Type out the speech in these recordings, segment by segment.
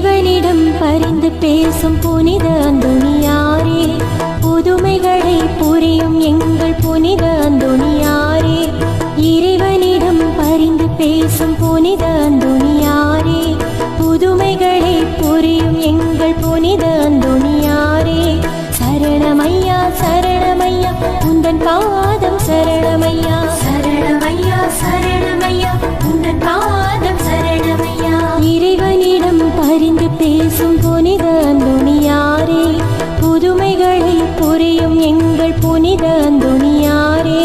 இறைவனிடம் பரிந்து பேசும் புனித அந்தோணியாரே, புதுமைகளை புரியும் எங்கள் புனித அந்தோணியாரே. இறைவனிடம் பரிந்து பேசும் புனித அந்தோணியாரே, புதுமைகளை புரியும் எங்கள் புனித அந்தோணியாரே. சரணமையா சரணமையா உந்தன் பாதம் சரணமையா, சரணமையா சரணமையா உந்தன் பாதம் சரணமையா. இறைவனிடம் பரிந்து பேசும் புனித அந்தோணியாரே, புதுமைகளை புரியும் எங்கள் புனித அந்தோணியாரே.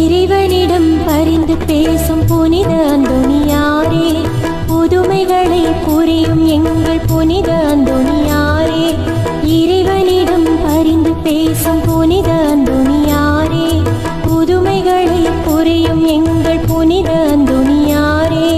இறைவனிடம் பரிந்து பேசும் புனித அந்தோணியாரே, புதுமைகளை புரியும் எங்கள் புனித அந்தோணியாரே. இறைவனிடம் பரிந்து பேசும் புனித அந்தோணியாரே, புதுமைகளை புரியும் எங்கள் புனித அந்தோணியாரே.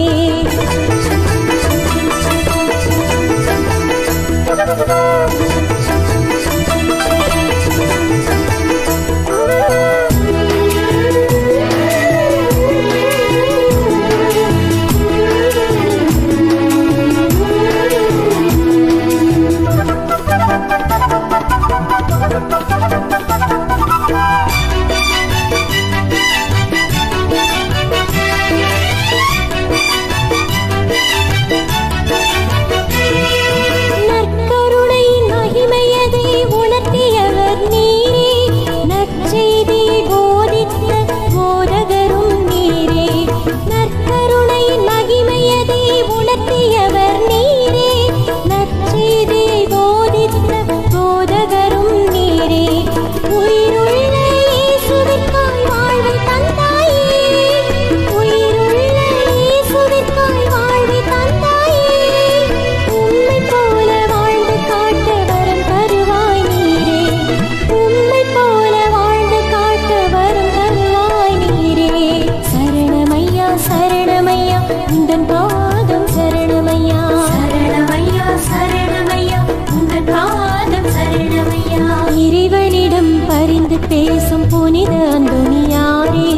இறைவனிடம் பரிந்து பேசும் புனித அந்தோணியாரே,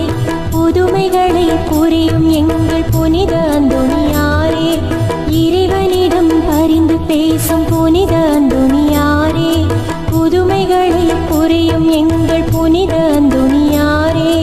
புதுமைகளை புரியும் எங்கள் புனித அந்தோணியாரே. இறைவனிடம் பரிந்து பேசும் புனித அந்தோணியாரே, புதுமைகளை புரியும் எங்கள் புனித அந்தோணியாரே.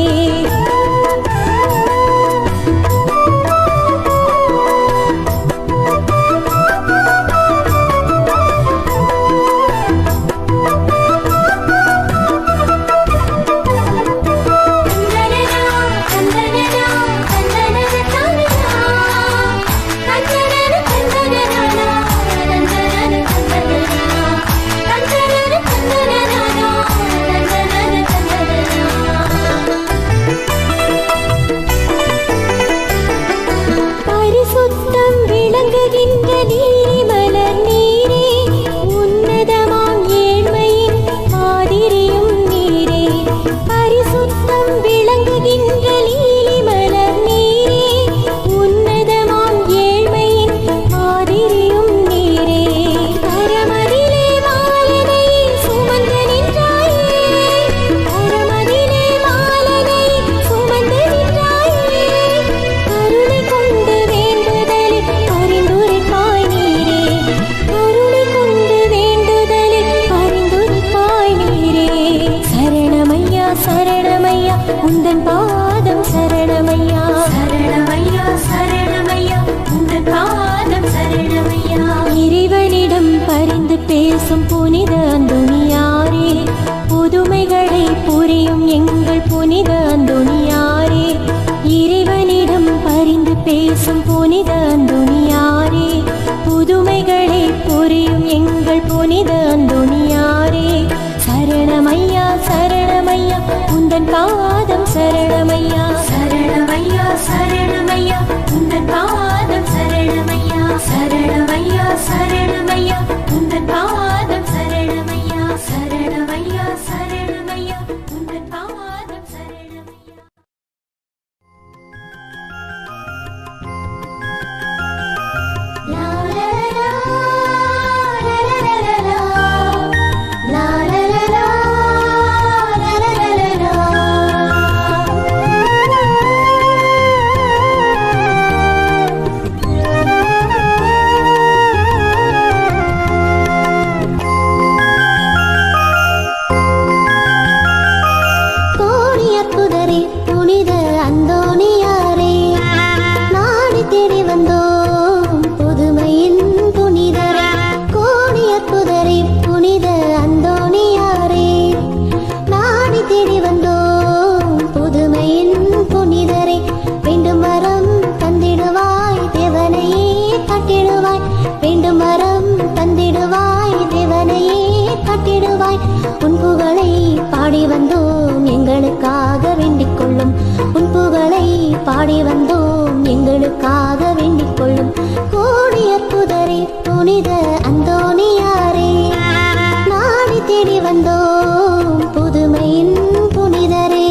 சரணமையா உந்தன் பாதம் சரணமையா சரணமையா சரணமையா உந்தன் பாதம் சரணமையா இறைவனிடம் பரிந்து பேசும் புனித அந்தோணியாரே புதுமைகளை புரியும் எங்கள் புனித அந்தோணியாரே இறைவனிடம் பரிந்து பேசும் புனித அந்தோணியாரே புதுமைகளை புரியும் எங்கள் புனித அந்தோணியாரே சரணமையா சரணமையா உந்தன் பாதம் சரணமையா சரணமையா சரணமையா உந்தன் பாதம் சரணமையா சரணமையா சரணமையா உந்தன் பாதம் சரணமையா சரணமையா சரணமையா உந்தன் பாதம் சரணமையா லா லா லா லா லா லா லா உன் புகழை பாடி வந்தோம் எங்களுக்காக வேண்டிக் கொள்ளும் உன் புகழை பாடி வந்தோம் எங்களுக்காக வேண்டிக் கொள்ளும் கோடி அற்புதரே புனித அந்தோணியாரே நாடி தேடி வந்தோம் புதுமையின் புனிதரே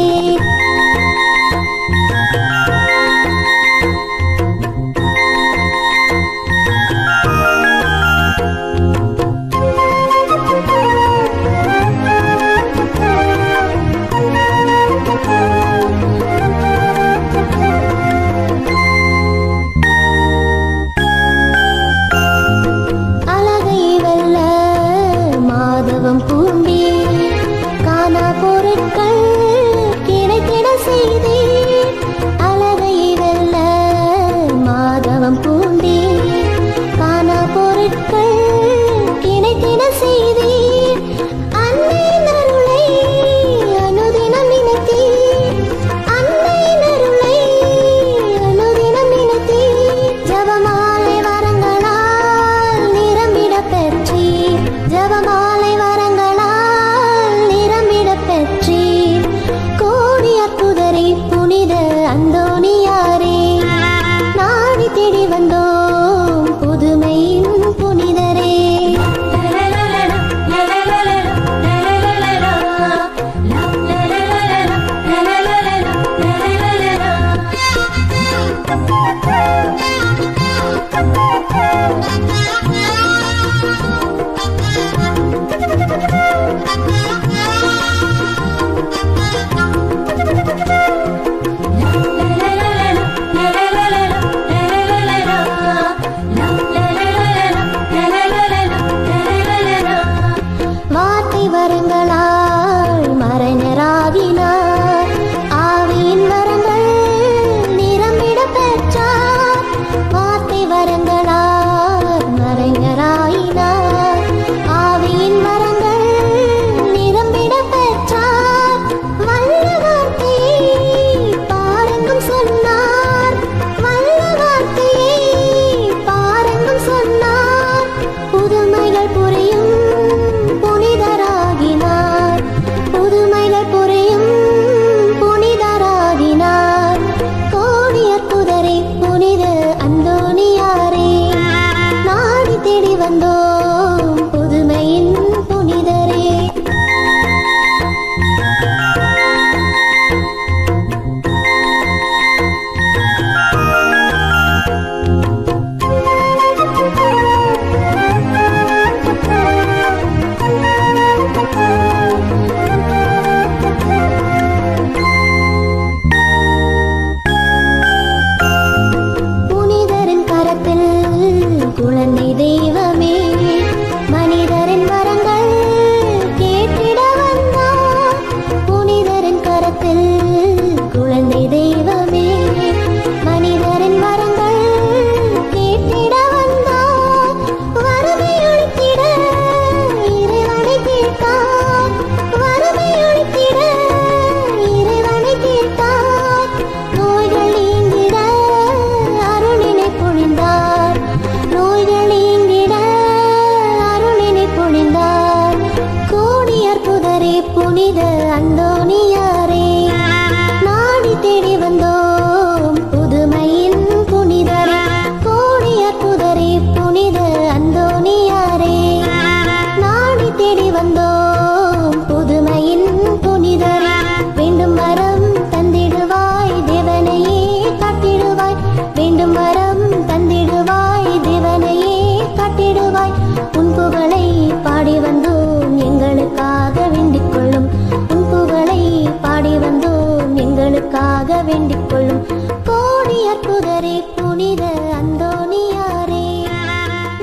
வேண்டிக் கொள்ளும் கோடி அற்புதரே புனித அந்தோணியாரே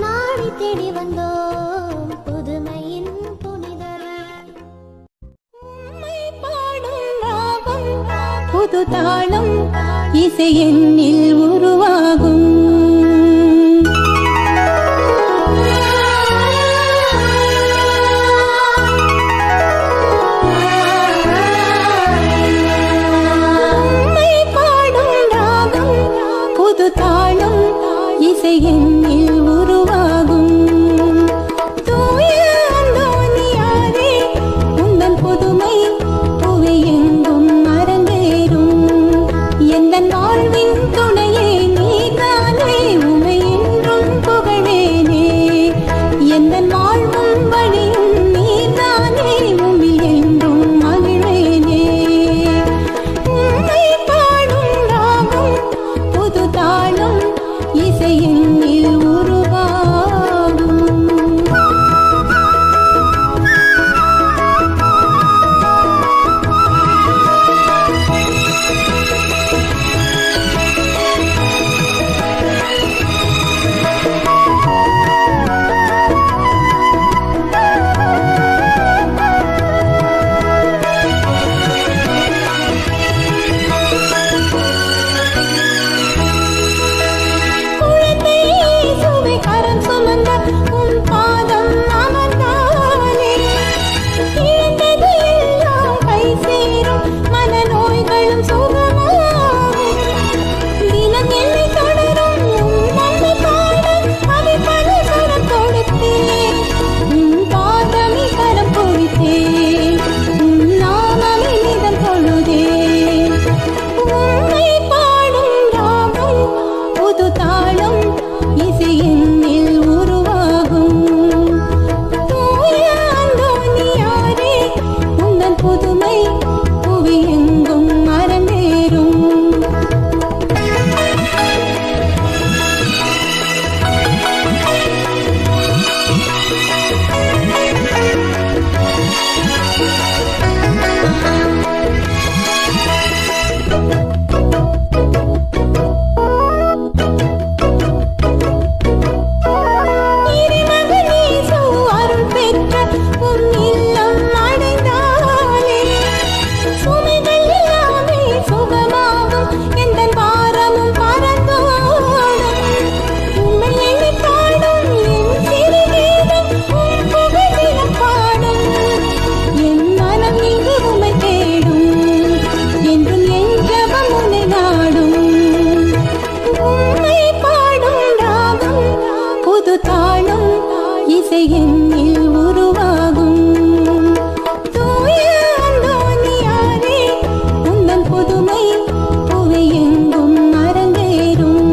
நாடி தேடி வந்தோம் புதுமையின் புனிதரே. புது தாளம் இசை எண்ணில் உருவாகும். புது தாளம் இசை எண்ணில் உருவாகும். தூய அந்தோணியாரே உந்தன் புதுமை புவி எங்கும் அரங்கேறும். எந்தன் வாழ்வின் துணையே நீதானே உமை என்றும் புகழேனே. எந்தன் வாழ்வும் வழியும் நீதானே உமிழ் என்றும் மகிழ்வேனே. உம்மை பாடும் ராகம் புது தாளம் இசை எண்ணில் உருவாகும். இசை எண்ணில் உருவாகும். தூய அந்தோணியாரே உந்தன் புதுமை புவி எங்கும் அரங்கேறும்.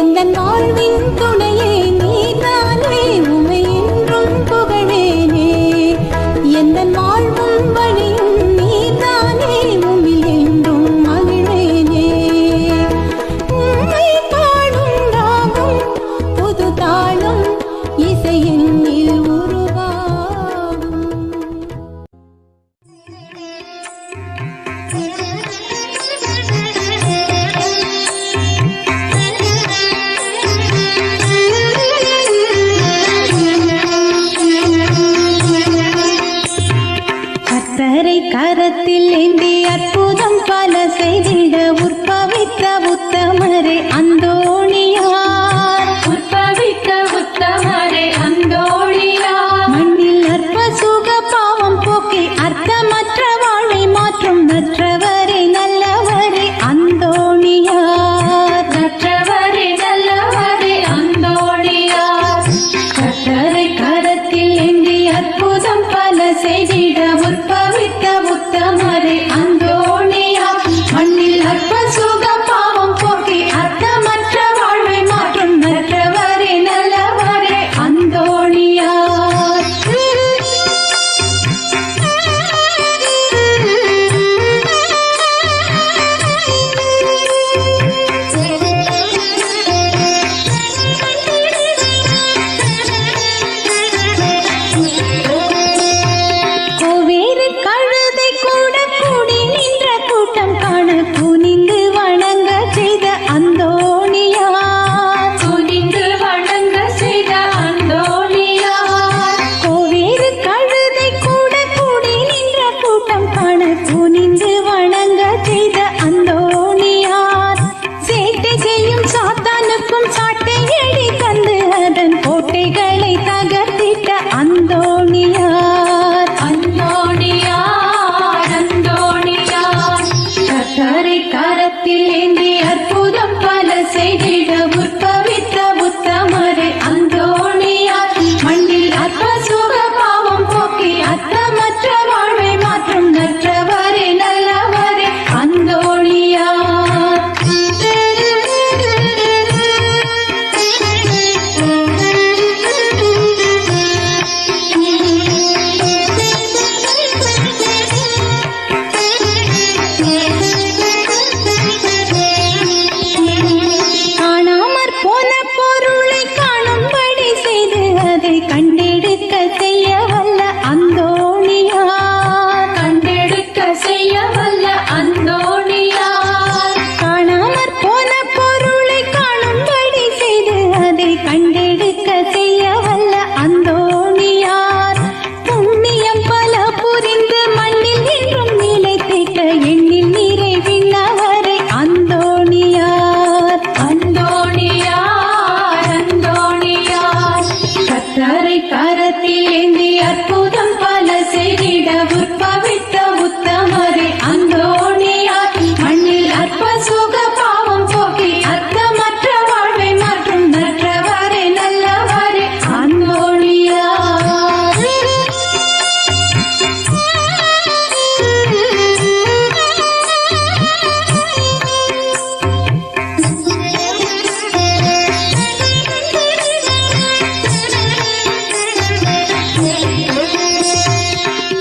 எந்தன் வாழ்வின் துணையே நீதானே உமை என்றும் புகழேனே. எந்தன் வாழ்வும் வழியும் நீதானே உமிழ் என்றும் மகிழ்வேனே. உம்மை பாடும் ராகம் புது தாளம் இசை எண்ணில் உருவாகும். கர்த்தரை கரத்தில் ஏந்தி அற்புதம் பல செய்திட உற்பவித்த உத்தமரே அந்தோணியார். உற்பவித்த உத்தமரே அந்தோணியார். மண்ணில் அற்ப சுக பாவம் போக்கி அர்த்தமற்ற வாழை மாற்றும் நற்றவரே நல்லவரே அந்தோணியார். நற்றவரே நல்லவரே அந்தோணியார். கர்த்தரை கரத்தில் ஏந்தி அற்புதம் பல செய்திட உற்பவித்த உத்தமரே அந்தோணியார். மண்ணில் அற்ப சுக பாவம் கரத்தில் ஏந்தி அற்புதம் பல செய்திட உற்பவித்த உத்தமரே அந்தோணியார் மண்ணில் அற்ப சுக பாவம் போக்கி அர்த்தமற்ற வாழ்வை மாற்றும் நற்றவரே நல்லவரே அந்தோணியார். காணாமற் போன பொருளை காணும்படி செய்து அதை கண்டெடுக்க செய்ய வல்ல அந்தோணியார். கண்டெடுக்க செய்ய வல்ல அந்தோணியார். காணாமற் போன பொருளை காணும்படி செய்து அதை கண்டெடுக்க செய்ய வல்ல அந்தோணியார். புண்ணியம் பல புரிந்து மண்ணில் என்றும் நிலைத்திட்ட எண்ணில் நிறைவின்னவரே அந்தோணியார். அந்தோணியார் அந்தோணியார் கத்தரை கரத்தில் ஏந்தி அற்புதம் பல செய்திட உற்பவித்த உத்தமரே அந்தோணியார் மண்ணில் அற்ப சுக பாவம் போக்கி அர்த்தமற்ற வாழ்வை மாற்றும் நற்றவரே நல்லவரே அந்தோணியார்.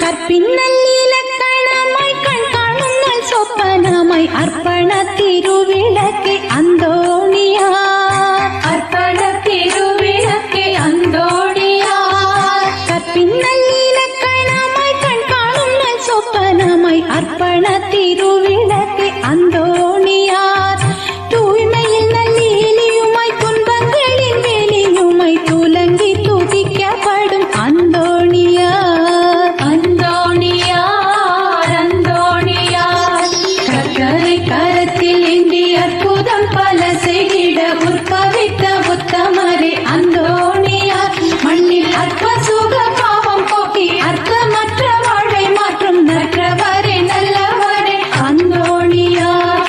கற்பின்னல் இலக்கணமாய் கண் காணும் நல் சொப்பனமாய் அர்ப்பண திருவிளக்கே அந்தோணியார். அர்ப்பண திருவிளக்கே அந்தோணியார். கற்பின்னல் இலக்கணமாய் கண் காணும் நல் சொப்பனமாய் அர்ப்பண திருவிளக்கே அந்தோணியார். தூய்மையில் நல்லியுமாய் துன்பங்களின் வேலியுமாய் துலங்கி துதிக்கப்படும் அந்தோணியார். அந்தோணியார் அந்தோணியார் கத்தரை கரத்தில் ஏந்தி அற்புதம் பல செய்திட உற்பவித்த உத்தமரே அந்தோணியார் மண்ணில் அற்ப சுக பாவம் போக்கி அர்த்தமற்ற வாழ்வை மாற்றும் நற்றவரே நல்லவரே அந்தோணியார்.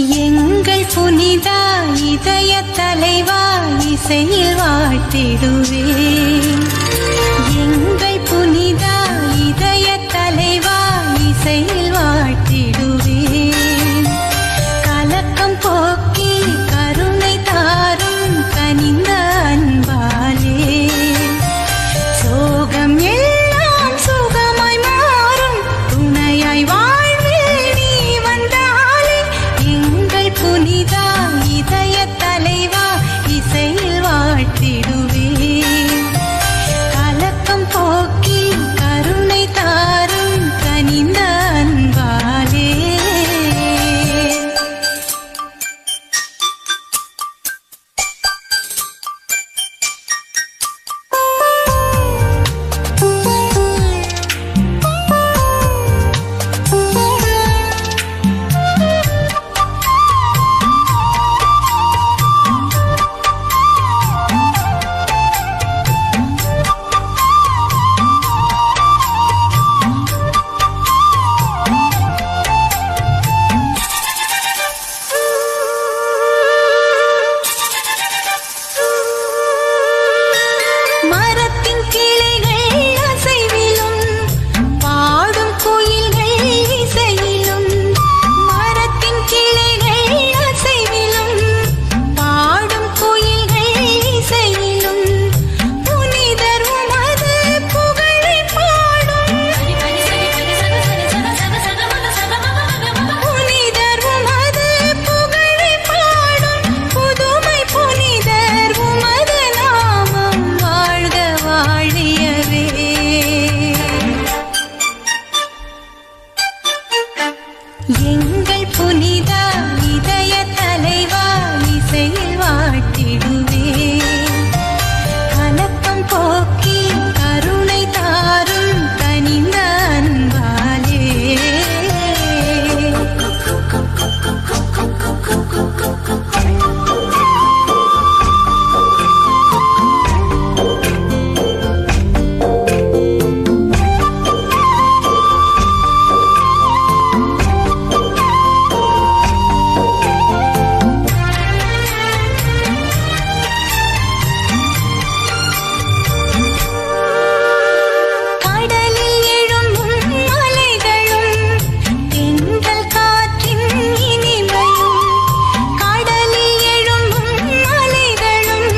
எங்கள் புனிதா இதய தலைவா இசையில் வாழ்த்திடுவேன். எங்கள் புனிதா இதய தலைவா இசையில் வாழ்த்திடுவேன். கலக்கம் போக்கி கருணை தாரும் கனிந்த அன்பாலே சோகம் எல்லாம் சுகமாய் மாறும் துணையாய் வாழ்வில் நீ வந்தாலே. எங்கள் புனிதா இதய தலைவா இசையில் வாழ்த்திடுவேன். கலக்கம் போக்கி கருணை தாரும் கனிந்த அன்பாலே. மரத்தின் கிளைகள் அசைவிலும் பாடும் குயில்கள் இசையிலும். மரத்தின் கிளைகள் அசைவிலும் பாடும் குயில்கள் இசையிலும். புனிதர் உமது புகழை பாடும். புனிதர் உமது புகழை பாடும். புதுமை புனிதர் உமது நாமம் வாழ்க வாழியவே. எங்கள் புனிதா இதய தலைவா இசையில் வாழ்த்திடுவேன். கலக்கம் போக்கி கருணை தாரும் கனிந்த அன்பாலே. கடலில் எழும்பும் அலைகளும் தென்றல் காற்றின் இனிமையும். கடலில் எழும்பும் அலைகளும்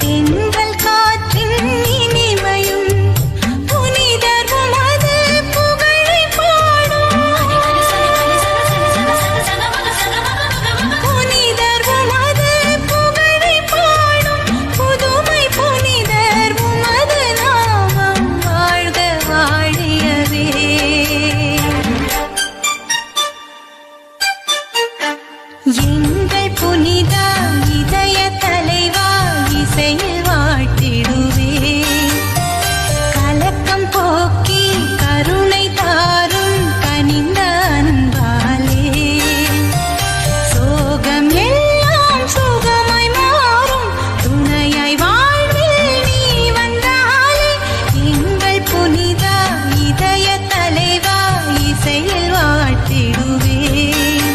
தென்றல் காற்றின் இனிமையும். புனிதர் உமது புகழை பாடும். புனிதர் உமது புகழை பாடும். புதுமை புனிதர் உமது நாமம் வாழ்க வாழியவே. எங்கள் புனிதா இதய தலைவா இசையில் வாழ்த்திடுவேன். கலக்கம் போக்கி கருணை தாரும் கனிந்த அன்பாலே சோகம் எல்லாம் சுகமாய் மாறும் துணையாய் வாழ்வில் நீ வந்தாலே. எங்கள் புனிதா இதய தலைவா இசையில் வாழ்த்திடுவேன்.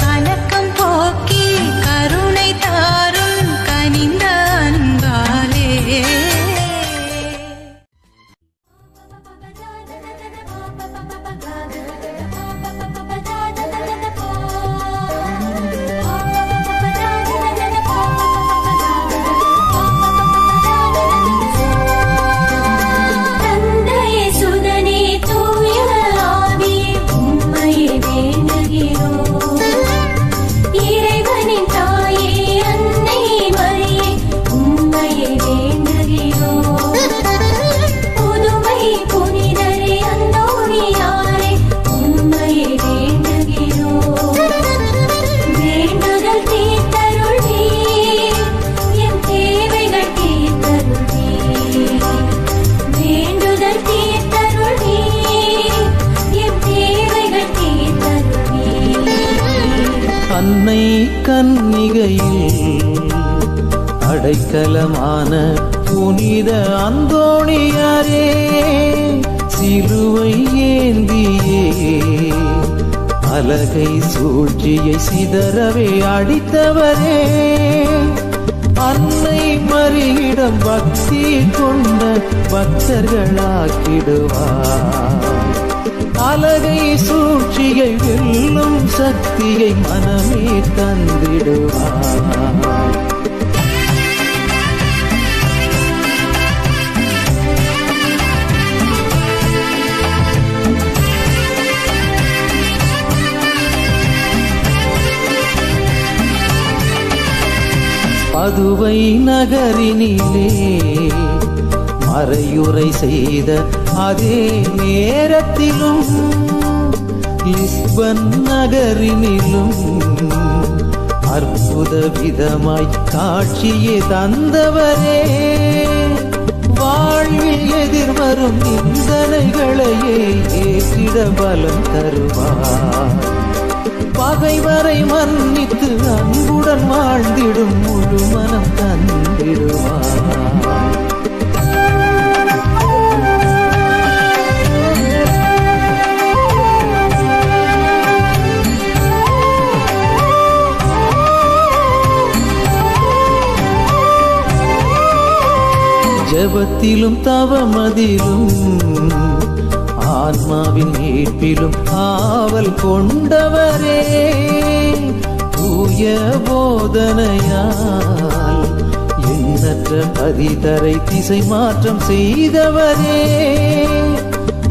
கலக்கம் போக்கி கருணை தாரும் கனிந்த அன்பாலே. தந்தையே சுதனே தூய ஆவியே உம்மையே வேண்டுகிறோம். இறைவனின் தாயே அன்னை மரியே உம்மையே வேண்டுகிறோம். புதுமை புனிதரே அந்தோணியாரே உம்மையே வேண்டுகிறோம். வேண்டுதல் தீர்த்தருள்வீர். என் தேவைகள் தீர்த்தருள்வீர். வேண்டுதல் தீர்த்தருள்வீர். என் தேவைகள் தீர்த்தருள்வீர். அன்னை கன்னிகையில் அடைக்கலமான புனித அந்தோணியாரே, சிலுவை ஏந்தியே அலகை சூழ்ச்சியை சிதறவே அடித்தவரே, அன்னை மரியிடம் பக்தி கொண்ட பக்தர்களாக்கிடுவார். அலகை சூழ்ச்சியை வெல்லும் சக்தியை மனமே தந்திடுவார். பதுவை நகரினிலே மறையுரை செய்த அதே நேரத்திலும் லிஸ்பன் நகரினிலும் அற்புத விதமாய் காட்சியை தந்தவரே, வாழ்வில் எதிர்வரும் நிந்தனைகளையே ஏற்றிட பலம் தருவார். பகைவரை மன்னித்து அன்புடன் வாழ்ந்திடும் முழு மனம் தந்திடுவார். ஜெபத்திலும் தவமதிலும் ஆன்மாவின் மீட்பிலும் ஆவல் கொண்டவரே, தூய போதனையால் எண்ணற்ற பதிதரை திசை மாற்றம் செய்தவரே,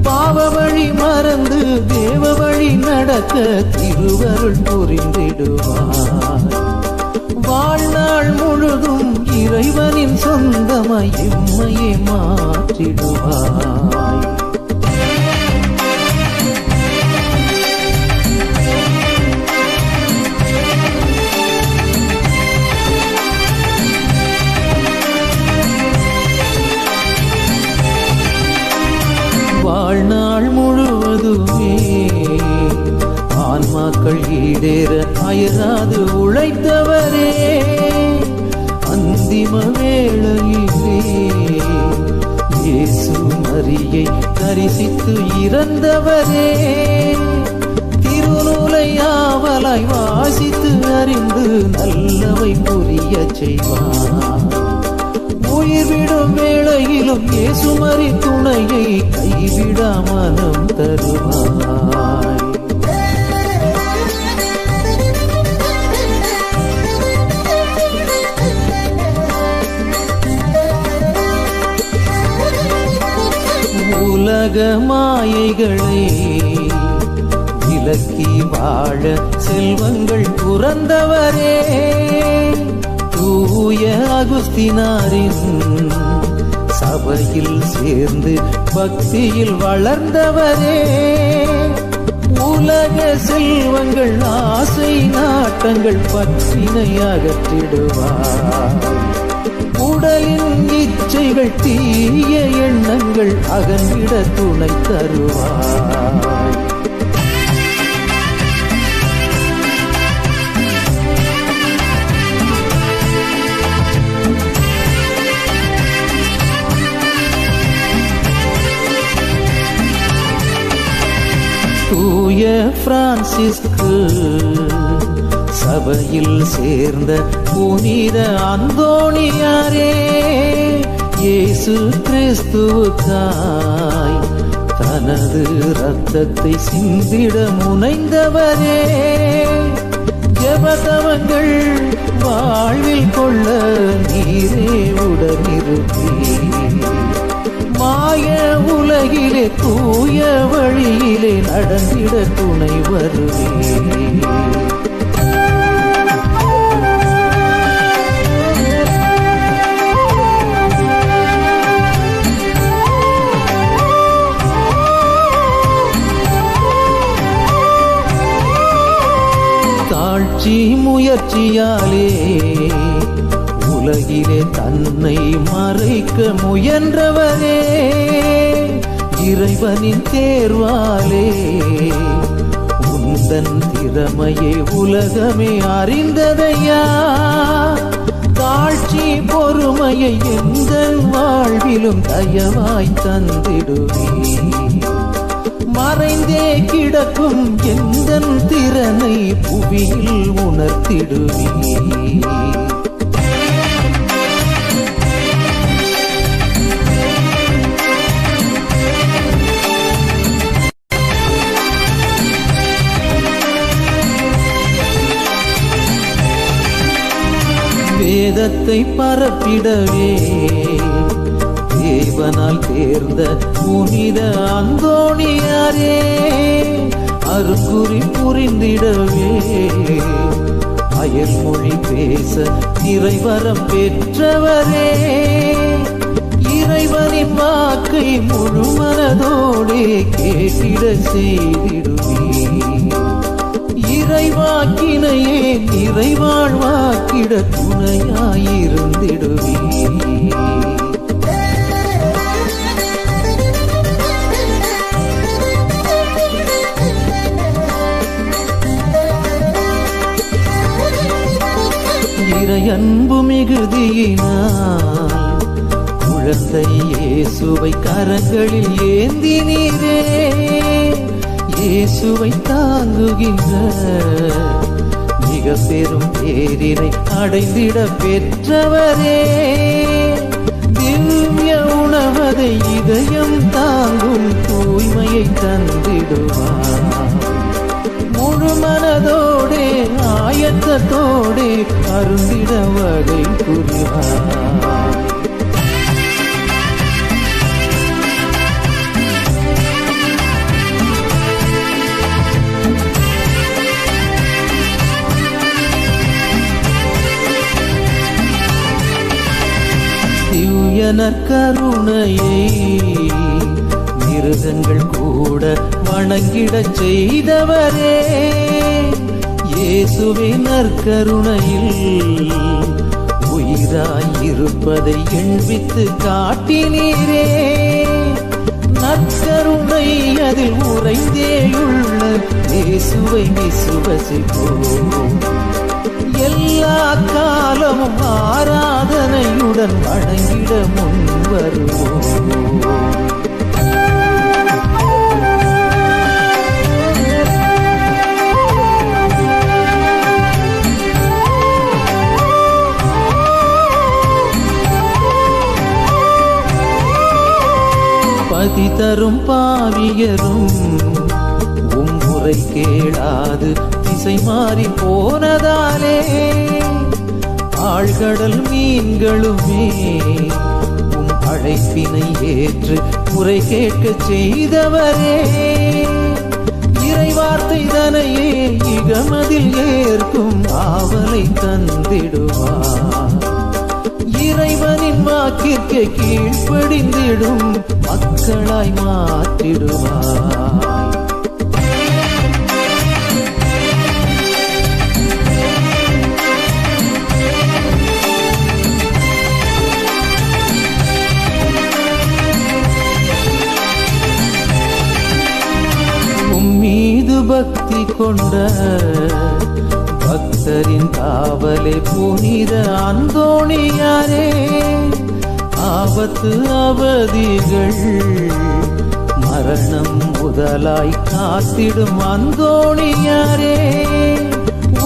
பாவ வழி மறந்து தேவ வழி நடக்க திருவருள் புரிந்திடுவார். வாழ்நாள் முழுதும் இறைவனின் சொந்தமாய் எம்மையே மாற்றிடுவாய். வாழ்நாள் முழுவதுமே ஆன்மாக்கள் ஈடேற அயராது உழைத்தவரே, அந்திம வேளையிலே இயேசு மரியை தரிசித்து இறந்தவரே, திருநூலை ஆவலாய் வாசித்து அறிந்து நல்லவை புரிய செய்வார். உயிர்விடும் வேளையிலும் இயேசு மரி துணையை கைவிட மனம் தருவாய். உலக மாயைகளை விலக்கி வாழ செல்வங்கள் துறந்தவரே, தூய அகுஸ்தினாரின் சபையில் சேர்ந்து பக்தியில் வளர்ந்தவரே, உலக செல்வங்கள் ஆசை நாட்டங்கள் பற்றினை அகற்றிடுவார். உடலின் இச்சைகள் தீய எண்ணங்கள் அகன்றிட துணை தருவார். தூய பிரான்சிஸ்கு சபையில் சேர்ந்த புனித அந்தோணியாரே, இயேசு கிறிஸ்துவுக்காய் தனது இரத்தத்தை சிந்திட முனைந்தவரே, ஜெபதவங்கள் வாழ்வில் கொள்ள நீரே உடனிருப்பீர். மாய உலகிலே தூய வழியிலே நடந்திட துணை வருவே. தாழ்ச்சி முயற்சியாலே உலகிலே தன்னை மறைக்க முயன்றவரே, இறைவனின் தேர்வாலே உந்தன் திறமையை உலகமே அறிந்ததையா. தாழ்ச்சி பொறுமையை எந்த வாழ்விலும் தயவாய் தந்திடுவே. மறைந்தே கிடக்கும் எந்தன் திறனை புவியில் உணர்த்திடுவே. வேதத்தை பரப்பிடவே தேவனால் தேர்ந்த புனித அந்தோணியாரே, அருக்குறி புரிந்திடவே அயல்மொழி பேச இறைவரம் பெற்றவரே, இறைவனின் வாக்கை முழு மனதோடே கேட்டிட செய்திடுவே. இறைவாக்கினையே நிறைவாழ்வாக்கிட துணையாயிருந்திடுவே. இறை அன்பு மிகுதியினால் குழந்தை இயேசுவை கரங்களில் ஏந்தினீரே, இயேசுவை தாங்குகின்ற மிக பெரும் பேரினை அடைந்திட பெற்றவரே, திவ்ய உணவதை இதயம் தாங்கும் தூய்மையை தந்திடுவார். முழு மனதோடே ஆயத்தத்தோடே அருந்திட வகை புரிவார். கருணையை மிருகங்கள் கூட வணங்கிடச் செய்தவரே, இயேசுவின் நற்கருணையில் உயிராயிருப்பதை எண்பித்து காட்டினீரே. நற்கருணை அதில் உறைந்தேயுள்ள இயேசுவை விசுவசிப்போம். எல்லா காலமும் ஆராதனையுடன் வணங்கிட முன் வருவோம். பதி தரும் பாவியரும் உம்முறை கேளாது திசை மாறி போனதாலே, ஆழ்கடல் மீன்களுமே உம் அழைப்பினை ஏற்று முறை கேட்க செய்தவரே, இறைவார்த்தை தனையே இகமதில் ஏற்கும் ஆவலை தந்திடுவார். இறைவனின் வாக்கிற்கு கீழ்ப்படிந்திடும் மக்களாய் மாற்றிடுவார். மீது பக்தி கொண்ட பக்தரின் காவலே புனித அந்தோணியாரே, ஆபத்து அவதிகள் மரணம் முதலாய் காத்திடும் அந்தோணியாரே,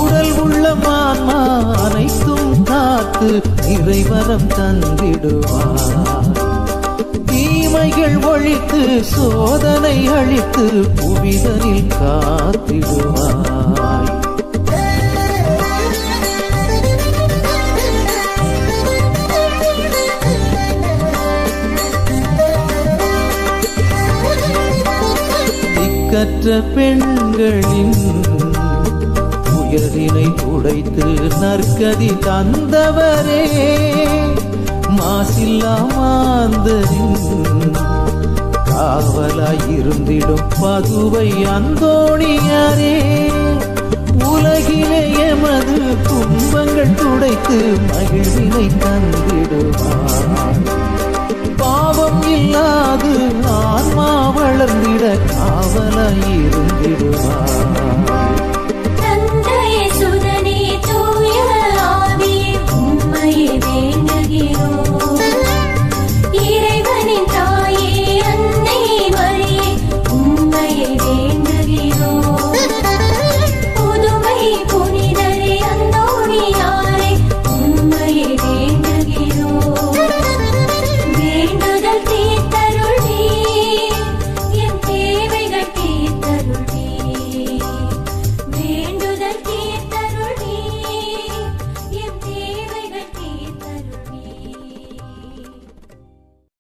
உடல் உள்ள மான்மா அனைத்தும் காத்து இறைவரம் தந்திடுவார். தீமைகள் ஒழித்து சோதனை அழித்து புவிதனில் காத்திடுவாய். திக்கற்ற பெண்களின் உயரினை துடைத்து நற்கதி தந்தவரே, மாசில்லா மாந்தரின் காவலாயிருந்திடும் பதுவை அந்தோணியாரே, உலகிலே எமது துன்பங்கள் துடைத்து மகிழ்வினை தந்திடுவார். பாவம் இல்லாது ஆன்மா வளர்ந்திட காவலாயிருந்திடுவார்.